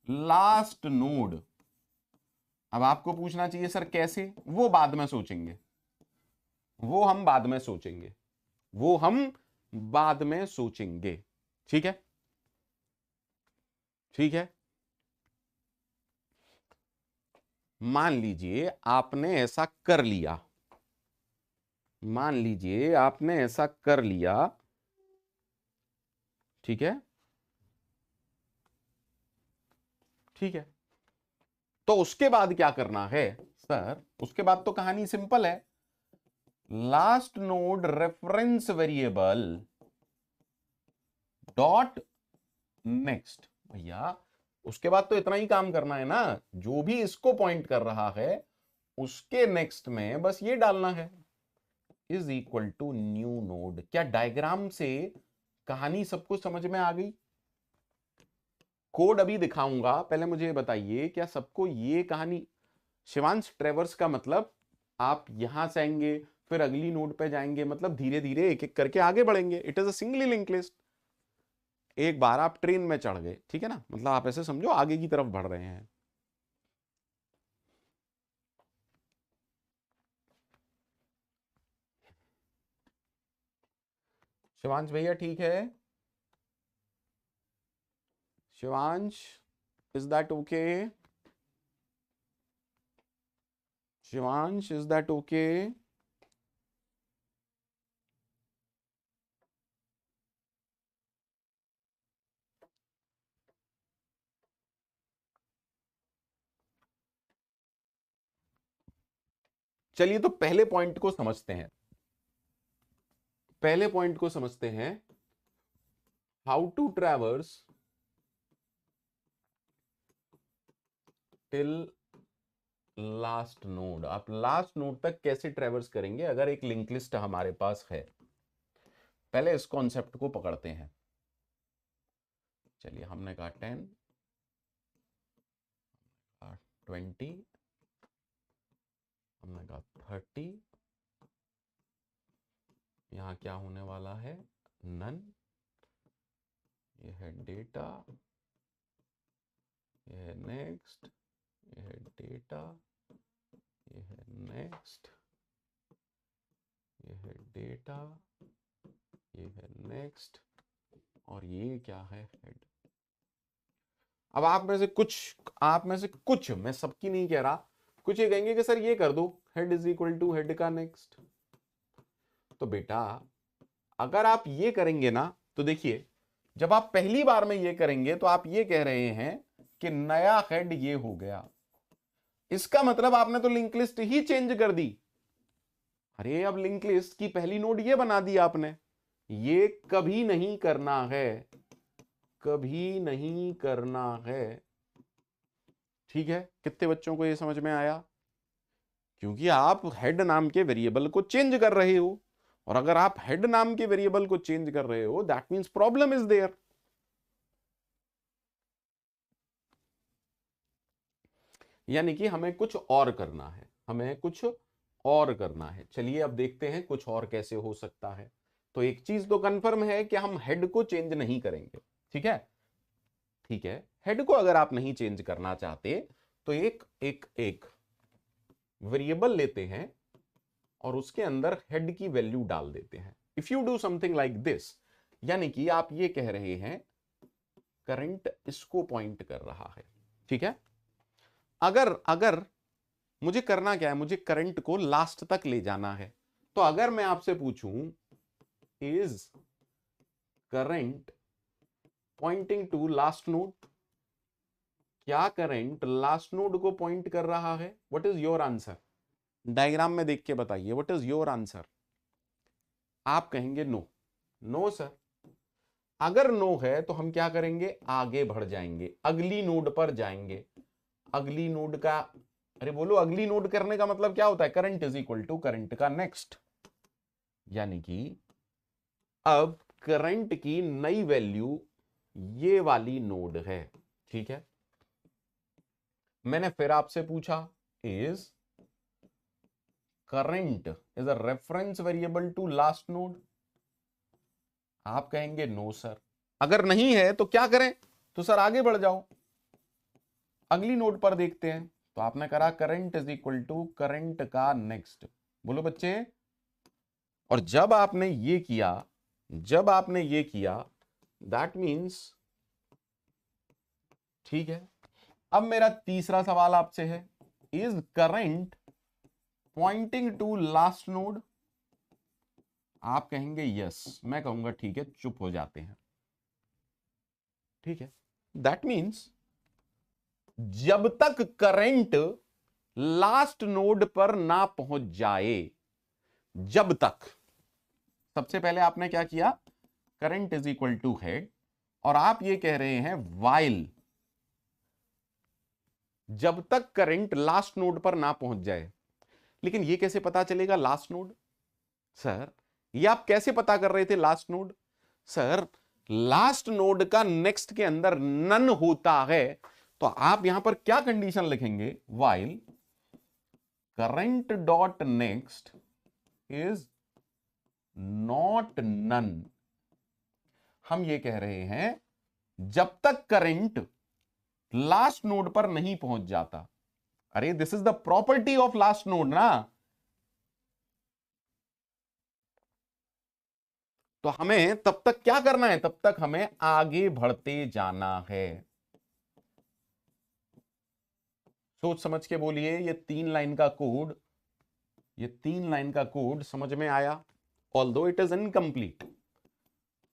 S1: last node. अब आपको पूछना चाहिए सर कैसे, वो बाद में सोचेंगे, वो हम बाद में सोचेंगे, वो हम बाद में सोचेंगे। ठीक है, ठीक है। मान लीजिए आपने ऐसा कर लिया, मान लीजिए आपने ऐसा कर लिया, ठीक है, ठीक है। तो उसके बाद क्या करना है सर, उसके बाद तो कहानी सिंपल है। Last node reference variable dot next. भैया उसके बाद तो इतना ही काम करना है ना, जो भी इसको पॉइंट कर रहा है उसके नेक्स्ट में बस ये डालना है, is equal to new node. क्या डायग्राम से कहानी सबको समझ में आ गई? कोड अभी दिखाऊंगा, पहले मुझे बताइए क्या सबको ये कहानी। शिवांश ट्रेवर्स का मतलब आप यहां से आएंगे फिर अगली नोड पे जाएंगे, मतलब धीरे धीरे एक एक करके आगे बढ़ेंगे। It is a singly link list. एक बार आप ट्रेन में चढ़ गए, ठीक है ना, मतलब आप ऐसे समझो आगे की तरफ बढ़ रहे हैं। शिवांश भैया ठीक है? Shivansh, is that okay? Shivansh, is that okay? चलिए तो पहले पॉइंट को समझते हैं, पहले पॉइंट को समझते हैं। How to traverse till last node. आप लास्ट नोड तक कैसे ट्रैवर्स करेंगे अगर एक लिंक लिस्ट हमारे पास है। पहले इस कॉन्सेप्ट को पकड़ते हैं। चलिए हमने कहा 10, 20, हमने कहा 30, यहां क्या होने वाला है, नन। ये है डेटा, ये है नेक्स्ट, ये है डेटा, ये है नेक्स्ट, ये है डेटा, ये है नेक्स्ट, और ये क्या है, हेड। अब आप में से कुछ, मैं सबकी नहीं कह रहा, कुछ ये कहेंगे कि सर ये कर दो, head is equal to head का नेक्स्ट। तो बेटा अगर आप ये करेंगे ना, तो देखिए जब आप पहली बार में ये करेंगे तो आप ये कह रहे हैं कि नया हेड ये हो गया, इसका मतलब आपने तो लिंक लिस्ट ही चेंज कर दी। अरे अब लिंक लिस्ट की पहली नोड ये बना दी आपने, ये कभी नहीं करना है, कभी नहीं करना है। ठीक है, कितने बच्चों को ये समझ में आया? क्योंकि आप हेड नाम के वेरिएबल को चेंज कर रहे हो, और अगर आप हेड नाम के वेरिएबल को चेंज कर रहे हो that means problem is there. यानी कि हमें कुछ और करना है, हमें कुछ और करना है। चलिए अब देखते हैं कुछ और कैसे हो सकता है। तो एक चीज तो कंफर्म है कि हम हेड को चेंज नहीं करेंगे। ठीक है, ठीक है, हेड को अगर आप नहीं चेंज करना चाहते तो एक एक एक वेरिएबल लेते हैं और उसके अंदर हेड की वैल्यू डाल देते हैं। If you do something like this, यानी कि आप ये कह रहे हैं करंट इसको पॉइंट कर रहा है। ठीक है, अगर अगर मुझे करना क्या है, मुझे करंट को लास्ट तक ले जाना है। तो अगर मैं आपसे पूछूं is current pointing to last node, क्या करंट लास्ट नोड को पॉइंट कर रहा है? What is your answer? Diagram में देख के बताइए, व्हाट इज योर आंसर? आप कहेंगे नो, नो सर। अगर नो है तो हम क्या करेंगे, आगे बढ़ जाएंगे, अगली नोड पर जाएंगे। अगली नोड का, अरे बोलो, अगली नोड करने का मतलब क्या होता है, current is equal to current का नेक्स्ट। यानी कि अब करंट की नई वैल्यू ये वाली नोड है। ठीक है, मैंने फिर आपसे पूछा is current is a reference variable to last node? आप कहेंगे नो सर। अगर नहीं है तो क्या करें, तो सर आगे बढ़ जाओ, अगली नोड पर देखते हैं। तो आपने करा current is equal to current का नेक्स्ट, बोलो बच्चे। और जब आपने ये किया, दैट मीन्स ठीक है। अब मेरा तीसरा सवाल आपसे है, is current pointing to last node? आप कहेंगे यस, मैं कहूंगा ठीक है, चुप हो जाते हैं। ठीक है, दैट मीन्स जब तक करंट लास्ट नोड पर ना पहुंच जाए, जब तक, सबसे पहले आपने क्या किया, current is equal to head, और आप ये कह रहे हैं वाइल, जब तक करंट लास्ट नोड पर ना पहुंच जाए। लेकिन ये कैसे पता चलेगा लास्ट नोड? सर ये आप कैसे पता कर रहे थे last node? Sir last node का नेक्स्ट के अंदर नन होता है, तो आप यहां पर क्या कंडीशन लिखेंगे, while current dot next is not none. हम ये कह रहे हैं जब तक करंट लास्ट नोड पर नहीं पहुंच जाता। अरे this is the property of last node ना। तो हमें तब तक क्या करना है, तब तक हमें आगे बढ़ते जाना है। सोच समझ के बोलिए, ये 3 लाइन का कोड, ये 3 लाइन का कोड समझ में आया? ऑल्दो इट इज इनकम्प्लीट,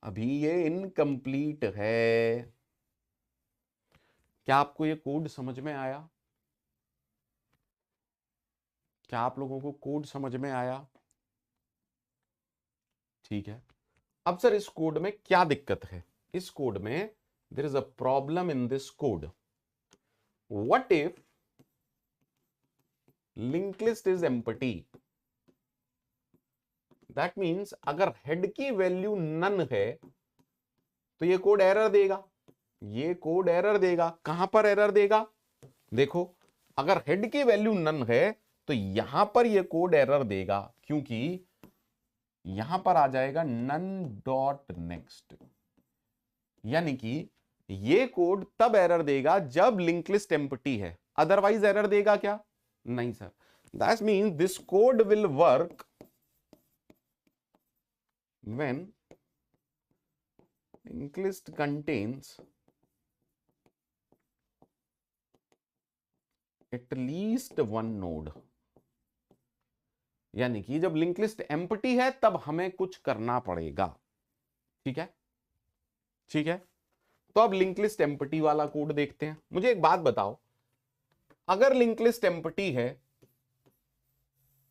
S1: अभी ये इनकम्प्लीट है। क्या आपको ये कोड समझ में आया? क्या आप लोगों को कोड समझ में आया? ठीक है। अब सर इस कोड में क्या दिक्कत है? इस कोड में there is a problem in this code. What if link list is empty? That means अगर हेड की वैल्यू नन है तो ये कोड एरर देगा, ये कोड एरर देगा। कहां पर एरर देगा? देखो, अगर हेड की वैल्यू नन है तो यहां पर ये कोड एरर देगा, क्योंकि यहां पर आ जाएगा नन डॉट नेक्स्ट, यानी कि ये कोड तब एरर देगा जब लिंक लिस्ट एम्प्टी है, अदरवाइज एरर देगा क्या? नहीं sir. That means this code will work when linked list contains at least one node, यानी कि जब लिंक लिस्ट एम्प्टी है तब हमें कुछ करना पड़ेगा। ठीक है, ठीक है। तो अब लिंक लिस्ट एम्प्टी वाला कोड देखते हैं। मुझे एक बात बताओ, अगर लिंक लिस्ट एम्प्टी है,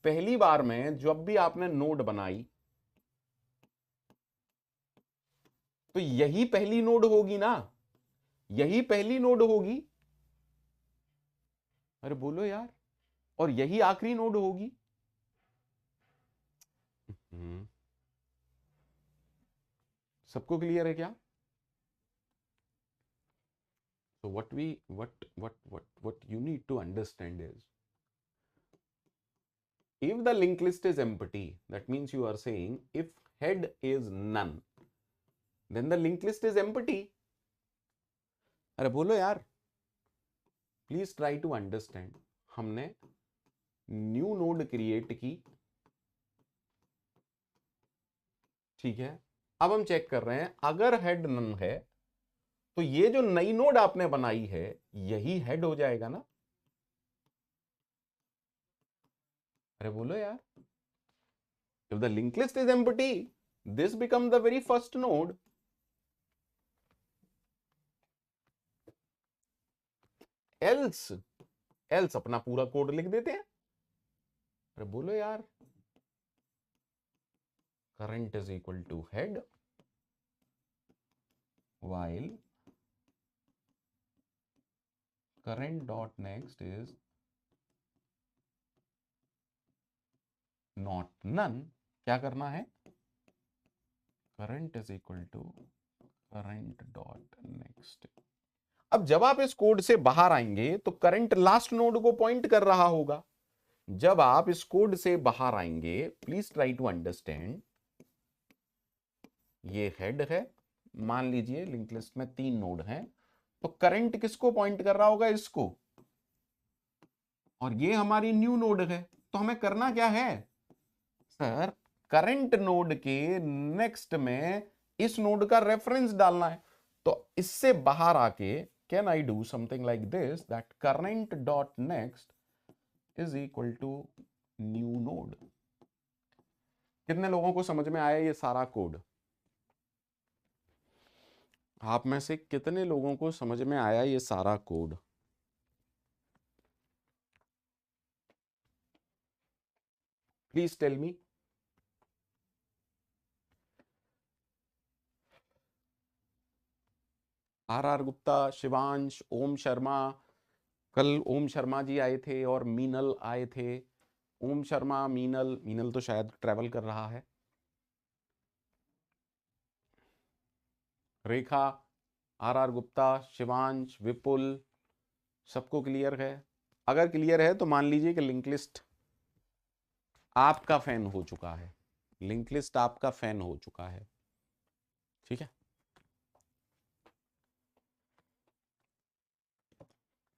S1: पहली बार में जब भी आपने नोड बनाई तो यही पहली नोड होगी ना, यही पहली नोड होगी। अरे बोलो यार, और यही आखिरी नोड होगी। सबको क्लियर है क्या? So what you need to understand is, if the linked list is empty, that means you are saying if head is none, then the linked list is empty. अरे बोलो यार, प्लीज ट्राई टू अंडरस्टैंड। हमने new node create की, ठीक है। अब हम check कर रहे हैं, अगर हेड नन है तो ये जो नई नोड आपने बनाई है यही हेड हो जाएगा ना। अरे बोलो यार, if the linked list is empty, this becomes the very first node. else अपना पूरा कोड लिख देते हैं। अरे बोलो यार, current is equal to head while current dot next is not none। क्या करना है? current is equal to current dot next। अब जब आप इस कोड से बाहर आएंगे तो करंट लास्ट नोड को पॉइंट कर रहा होगा। जब आप इस कोड से बाहर आएंगे, प्लीज ट्राई टू अंडरस्टैंड, ये हेड है, मान लीजिए लिंक लिस्ट में 3 नोड हैं, तो करंट किसको पॉइंट कर रहा होगा? इसको। और ये हमारी न्यू नोड है, तो हमें करना क्या है सर? करंट नोड के नेक्स्ट में इस नोड का रेफरेंस डालना है। तो इससे बाहर आके can I do something like this, that current dot next is equal to new node. कितने लोगों को समझ में आया ये सारा कोड? आप में से कितने लोगों को समझ में आया ये सारा code? Please tell me. R Gupta, Shivansh, Om Sharma, कल ओम शर्मा जी आए थे और मीनल आए थे। ओम शर्मा, मीनल, मीनल तो शायद ट्रैवल कर रहा है। रेखा, आर गुप्ता, शिवांश, विपुल, सबको क्लियर है? अगर क्लियर है तो मान लीजिए कि लिंक लिस्ट आपका फैन हो चुका है। लिंक लिस्ट आपका फैन हो चुका है। ठीक है,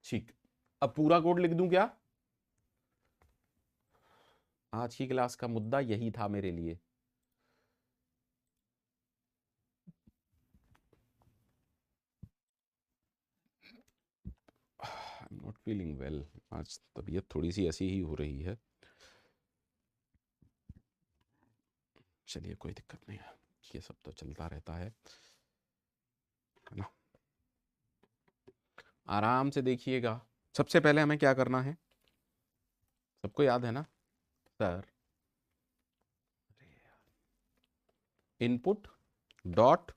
S1: ठीक। अब पूरा कोड लिख दूं क्या? आज की क्लास का मुद्दा यही था मेरे लिए। I am not feeling well, आज तबीयत थोड़ी सी ऐसी ही हो रही है। चलिए कोई दिक्कत नहीं है, ये सब तो चलता रहता है ना। आराम से देखिएगा। सबसे पहले हमें क्या करना है, सबको याद है ना सर? इनपुट डॉट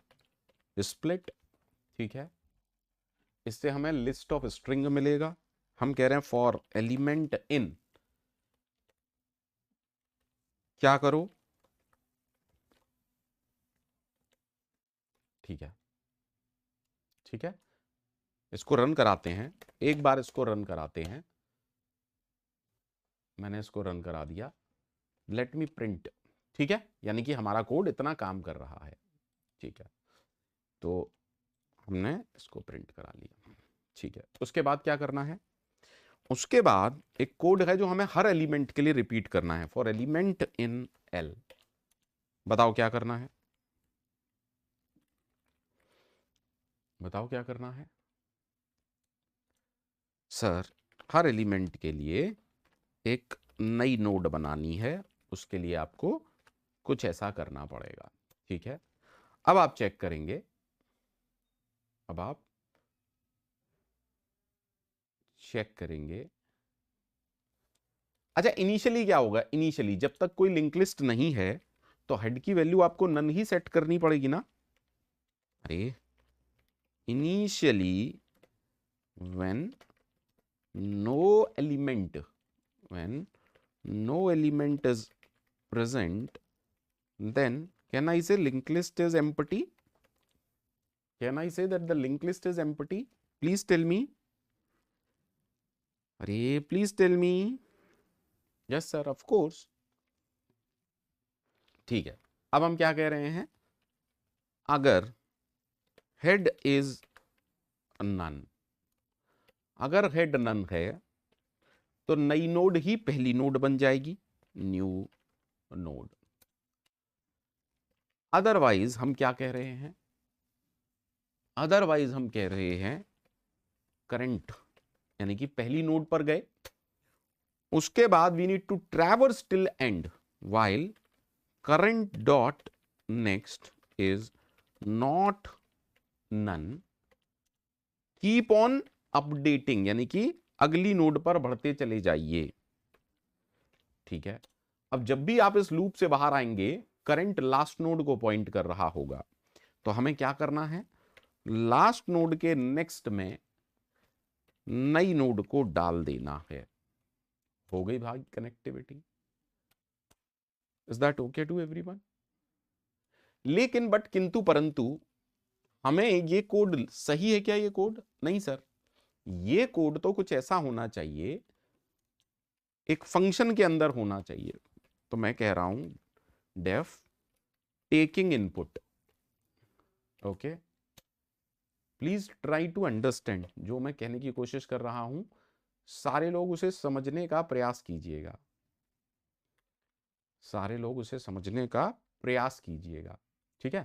S1: स्प्लिट, ठीक है। इससे हमें लिस्ट ऑफ स्ट्रिंग मिलेगा। हम कह रहे हैं फॉर एलिमेंट इन क्या करो, ठीक है, ठीक है। इसको रन कराते हैं, एक बार इसको रन कराते हैं। मैंने इसको रन करा दिया। लेट मी प्रिंट, ठीक है, यानी कि हमारा कोड इतना काम कर रहा है, ठीक है। तो हमने इसको प्रिंट करा लिया, ठीक है। उसके बाद क्या करना है? उसके बाद एक कोड है जो हमें हर एलिमेंट के लिए रिपीट करना है। फॉर एलिमेंट इन एल, बताओ क्या करना है? बताओ क्या करना है सर? हर एलिमेंट के लिए एक नई नोड बनानी है। उसके लिए आपको कुछ ऐसा करना पड़ेगा, ठीक है। अब आप चेक करेंगे, अब आप चेक करेंगे। अच्छा, इनिशियली क्या होगा? इनिशियली जब तक कोई लिंक लिस्ट नहीं है तो हेड की वैल्यू आपको नन ही सेट करनी पड़ेगी ना। अरे initially when no element, when no element is present, then can I say linked list is empty? Can I say that the linked list is empty? Please tell me. अरे please tell me. Yes sir, of course. ठीक है, अब हम क्या कह रहे हैं? अगर head is none, अगर head none है तो नई नोड ही पहली नोड बन जाएगी, न्यू नोड। अदरवाइज हम क्या कह रहे हैं? अदरवाइज हम कह रहे हैं करंट, यानी कि पहली नोड पर गए, उसके बाद we need to traverse till end while current dot next is not none, keep on updating, यानी कि अगली नोड पर बढ़ते चले जाइए, ठीक है। अब जब भी आप इस लूप से बाहर आएंगे, करंट लास्ट नोड को पॉइंट कर रहा होगा, तो हमें क्या करना है? लास्ट नोड के नेक्स्ट में नई नोड को डाल देना है। हो गई भाई connectivity? Is that okay to everyone? लेकिन बट किंतु परंतु हमें ये कोड सही है क्या? ये कोड नहीं सर, ये कोड तो कुछ ऐसा होना चाहिए, एक फंक्शन के अंदर होना चाहिए। तो मैं कह रहा हूं def taking input, okay, please try to understand जो मैं कहने की कोशिश कर रहा हूं, सारे लोग उसे समझने का प्रयास कीजिएगा, सारे लोग उसे समझने का प्रयास कीजिएगा, ठीक है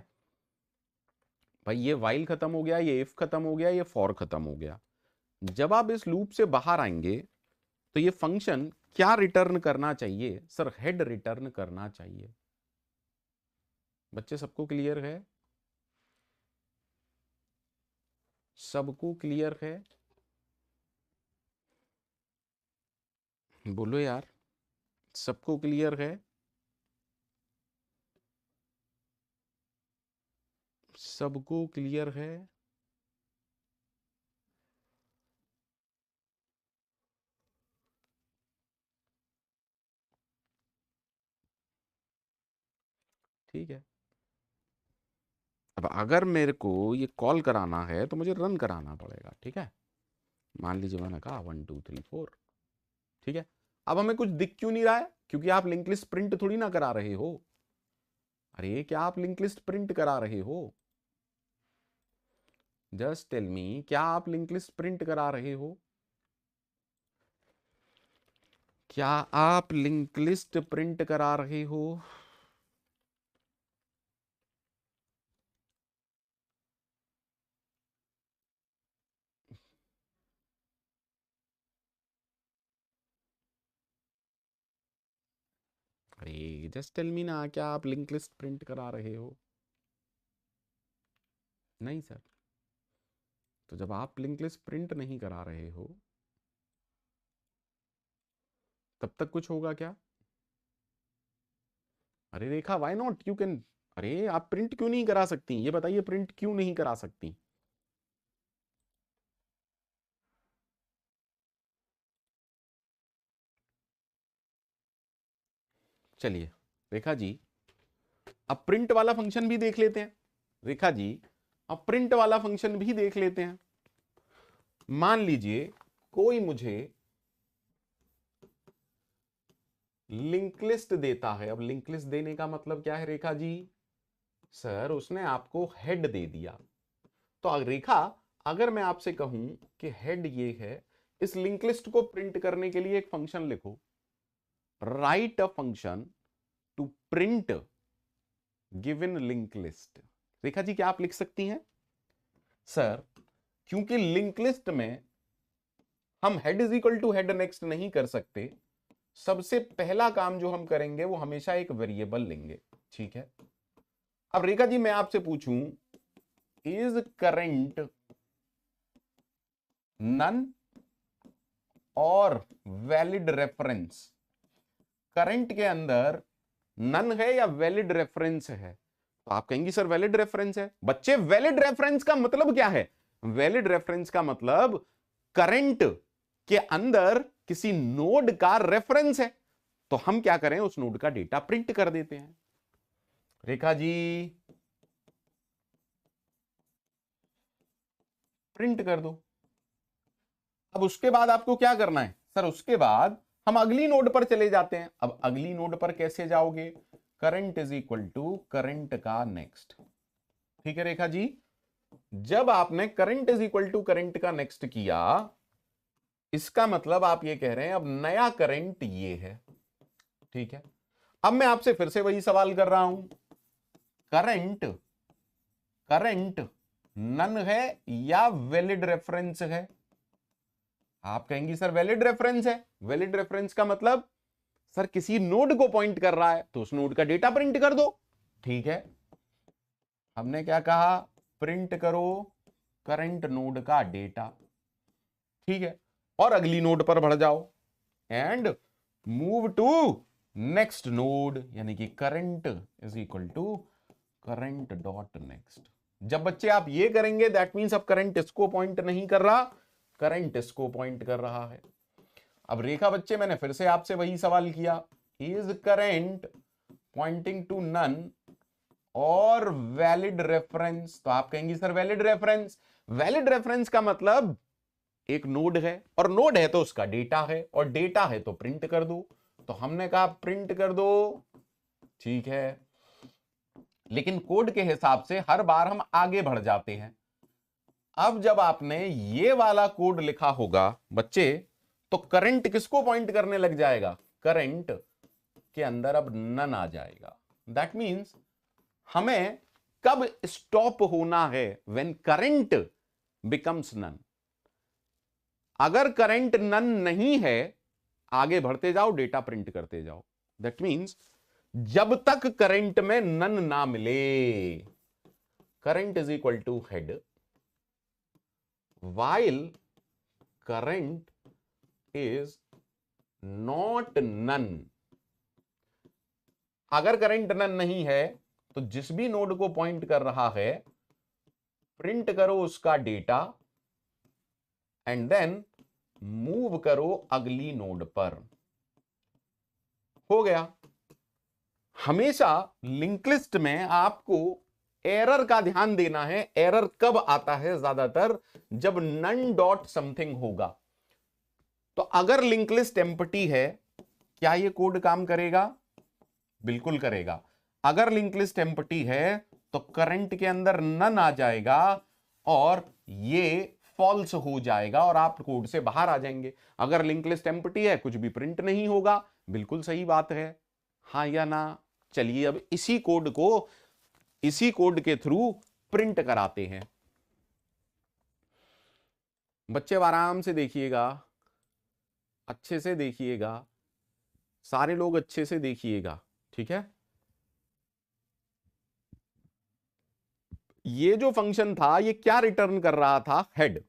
S1: भाई। ये वाइल खत्म हो गया, ये इफ खत्म हो गया, ये फॉर खत्म हो गया। जब आप इस लूप से बाहर आएंगे तो ये फंक्शन क्या रिटर्न करना चाहिए? सर हेड रिटर्न करना चाहिए। बच्चे सबको क्लियर है? सबको क्लियर है? बोलो यार, सबको क्लियर है? सबको क्लियर है? ठीक है। अब अगर मेरे को ये कॉल कराना है तो मुझे रन कराना पड़ेगा, ठीक है। मान लीजिए मैंने कहा 1 2 3 4, ठीक है। अब हमें कुछ दिख क्यों नहीं रहा है? क्योंकि आप लिंक लिस्ट प्रिंट थोड़ी ना करा रहे हो। अरे क्या आप लिंक लिस्ट प्रिंट करा रहे हो? जस्ट टेल मी, क्या आप लिंक लिस्ट प्रिंट करा रहे हो? क्या आप लिंक लिस्ट प्रिंट करा रहे हो? अरे जस्ट टेल मी ना, क्या आप लिंक लिस्ट प्रिंट करा रहे हो? नहीं सर। तो जब आप लिंक लिस्ट प्रिंट नहीं करा रहे हो तब तक कुछ होगा क्या? अरे रेखा व्हाई नॉट, यू कैन। अरे आप प्रिंट क्यों नहीं करा सकती? ये बताइए, प्रिंट क्यों नहीं करा सकती? चलिए रेखा जी, अब प्रिंट वाला फंक्शन भी देख लेते हैं। रेखा जी, अब प्रिंट वाला फंक्शन भी देख लेते हैं। मान लीजिए कोई मुझे लिंक लिस्ट देता है। अब लिंक लिस्ट देने का मतलब क्या है रेखा जी? सर उसने आपको हेड दे दिया। तो रेखा, अगर मैं आपसे कहूं कि हेड ये है, इस लिंक लिस्ट को प्रिंट करने के लिए एक फंक्शन लिखो, write a function to print given link list. Rekha ji क्या आप लिख सकती हैं? सर क्योंकि लिंक लिस्ट में हम head is equal to head next नहीं कर सकते, सबसे पहला काम जो हम करेंगे वो हमेशा एक वेरिएबल लेंगे, ठीक है। अब रेखा जी मैं आपसे पूछूं, इज करंट नन और वैलिड रेफरेंस? करंट के अंदर नन है या वैलिड रेफरेंस है? तो आप कहेंगी सर वैलिड रेफरेंस है। बच्चे वैलिड रेफरेंस का मतलब क्या है? वैलिड रेफरेंस का मतलब करंट के अंदर किसी नोड का रेफरेंस है, तो हम क्या करें, उस नोड का डेटा प्रिंट कर देते हैं। रेखा जी प्रिंट कर दो। अब उसके बाद आपको क्या करना है? सर उसके बाद हम अगली नोड पर चले जाते हैं। अब अगली नोड पर कैसे जाओगे? Current is equal to current का नेक्स्ट, ठीक है रेखा जी। जब आपने current is equal to current का नेक्स्ट किया, इसका मतलब आप ये कह रहे हैं अब नया करंट ये है, ठीक है। अब मैं आपसे फिर से वही सवाल कर रहा हूं, करंट करंट नन है या वैलिड रेफरेंस है? आप कहेंगी सर वैलिड रेफरेंस है। वैलिड रेफरेंस का मतलब सर किसी नोड को पॉइंट कर रहा है, तो उस नोड का डेटा प्रिंट कर दो, ठीक है। हमने क्या कहा? प्रिंट करो करंट नोड का डेटा, ठीक है। और अगली नोड पर बढ़ जाओ and move to next node, यानी कि current is equal to current dot next. जब बच्चे आप ये करेंगे दैट मींस अब करंट इसको पॉइंट नहीं कर रहा, करंट इसको पॉइंट कर रहा है। अब रेखा बच्चे मैंने फिर से आपसे वही सवाल किया, is current pointing to none और वैलिड रेफरेंस? तो आप कहेंगे sir valid reference. Valid reference का मतलब एक नोड है, और नोड है तो उसका डेटा है, और डेटा है तो प्रिंट कर दो। तो हमने कहा प्रिंट कर दो, ठीक है। लेकिन कोड के हिसाब से हर बार हम आगे बढ़ जाते हैं। अब जब आपने ये वाला कोड लिखा होगा बच्चे, तो करंट किसको पॉइंट करने लग जाएगा? करंट के अंदर अब नन आ जाएगा। दैट मीन्स हमें कब स्टॉप होना है? When current becomes none. अगर करंट नन नहीं है, आगे बढ़ते जाओ, डेटा प्रिंट करते जाओ। दैट मीन्स जब तक करंट में नन ना मिले, current is equal to head, while current is not none। अगर करंट नन नहीं है तो जिस भी नोड को पॉइंट कर रहा है, प्रिंट करो उसका डेटा एंड देन मूव करो अगली नोड पर। हो गया। हमेशा लिंक लिस्ट में आपको एरर का ध्यान देना है। एरर कब आता है? ज्यादातर जब नन डॉट समथिंग होगा। तो अगर लिंक लिस्ट एम्प्टी है, क्या ये कोड काम करेगा? बिल्कुल करेगा। अगर लिंक लिस्ट एम्प्टी है तो करंट के अंदर नन आ जाएगा और ये फॉल्स हो जाएगा और आप कोड से बाहर आ जाएंगे। अगर लिंक लिस्ट एम्प्टी है, कुछ भी प्रिंट नहीं होगा। बिल्कुल सही बात है, हाँ या ना? चलिए अब इसी कोड को इसी कोड के थ्रू प्रिंट कराते हैं। बच्चे आराम से देखिएगा, अच्छे से देखिएगा, सारे लोग अच्छे से देखिएगा, ठीक है? ये जो फंक्शन था ये क्या रिटर्न कर रहा था? हेड।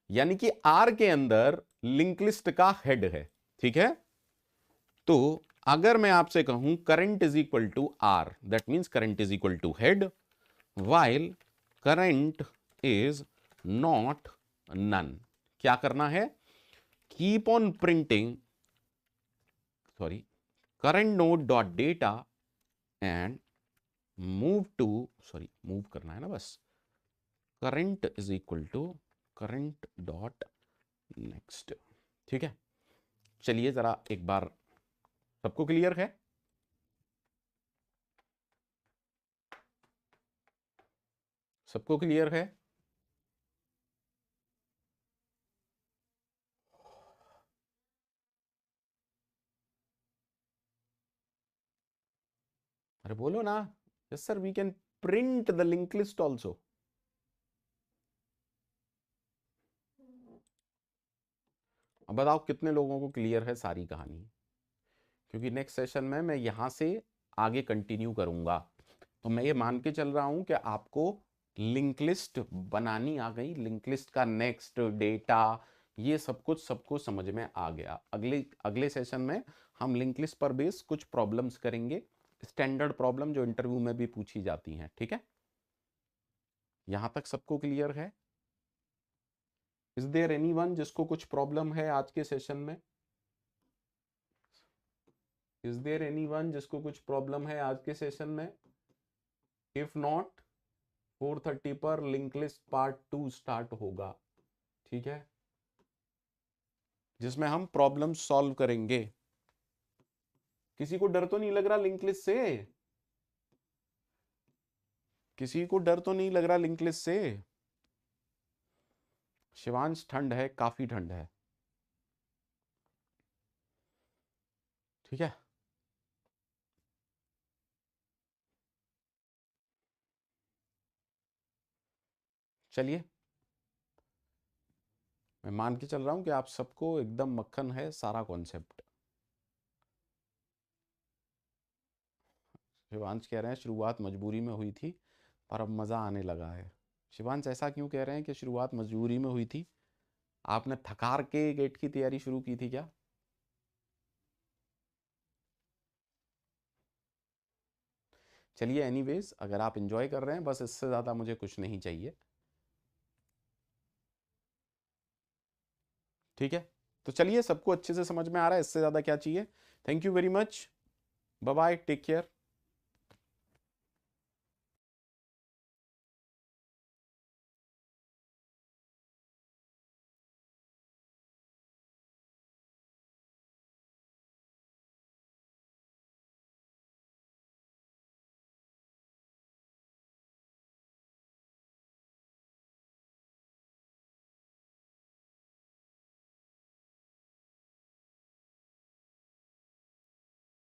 S1: यानी कि आर के अंदर लिंक लिस्ट का हेड है, ठीक है? तो अगर मैं आपसे कहूं current is equal to R, that means current is equal to head while current is not none, क्या करना है? Keep on printing, sorry, current node dot data and move to, sorry, move करना है ना बस, current is equal to current dot next, ठीक है? चलिए जरा एक बार, सबको क्लियर है? सबको क्लियर है? अरे बोलो ना। Yes sir, we can print the link list also. अब बताओ कितने लोगों को क्लियर है सारी कहानी? क्योंकि नेक्स्ट सेशन में मैं यहां से आगे कंटिन्यू करूंगा। तो मैं ये मान के चल रहा हूं कि आपको लिंक लिस्ट बनानी आ गई, लिंक लिस्ट का नेक्स्ट डेटा, ये सब कुछ सबको समझ में आ गया। अगले सेशन में हम लिंक लिस्ट पर बेस कुछ प्रॉब्लम्स करेंगे, स्टैंडर्ड प्रॉब्लम जो इंटरव्यू में भी पूछी जाती हैं, ठीक है? यहां तक सबको क्लियर है? इज देयर एनीवन जिसको कुछ प्रॉब्लम है आज के सेशन में? इज देयर एनीवन जिसको कुछ प्रॉब्लम है आज के सेशन में? इफ नॉट, 4:30 पर लिंक लिस्ट पार्ट 2 स्टार्ट होगा, ठीक है? जिसमें हम प्रॉब्लम सॉल्व करेंगे। किसी को डर तो नहीं लग रहा लिंक लिस्ट से? किसी को डर तो नहीं लग रहा लिंक लिस्ट से? शिवांश, ठंड है, काफी ठंड है, ठीक है? चलिए, मैं मान के चल रहा हूं कि आप सबको एकदम मक्खन है सारा कॉन्सेप्ट। शिवांश कह रहे हैं शुरुआत मजबूरी में हुई थी पर अब मज़ा आने लगा है। शिवांश ऐसा क्यों कह रहे हैं कि शुरुआत मजबूरी में हुई थी? आपने थकार के गेट की तैयारी शुरू की थी क्या? चलिए एनीवेज, अगर आप एंजॉय कर रहे हैं, बस इससे ज़्यादा मुझे कुछ नहीं चाहिए, ठीक है? तो चलिए, सबको अच्छे से समझ में आ रहा है, इससे ज़्यादा क्या चाहिए? Thank you very much, bye bye, take care.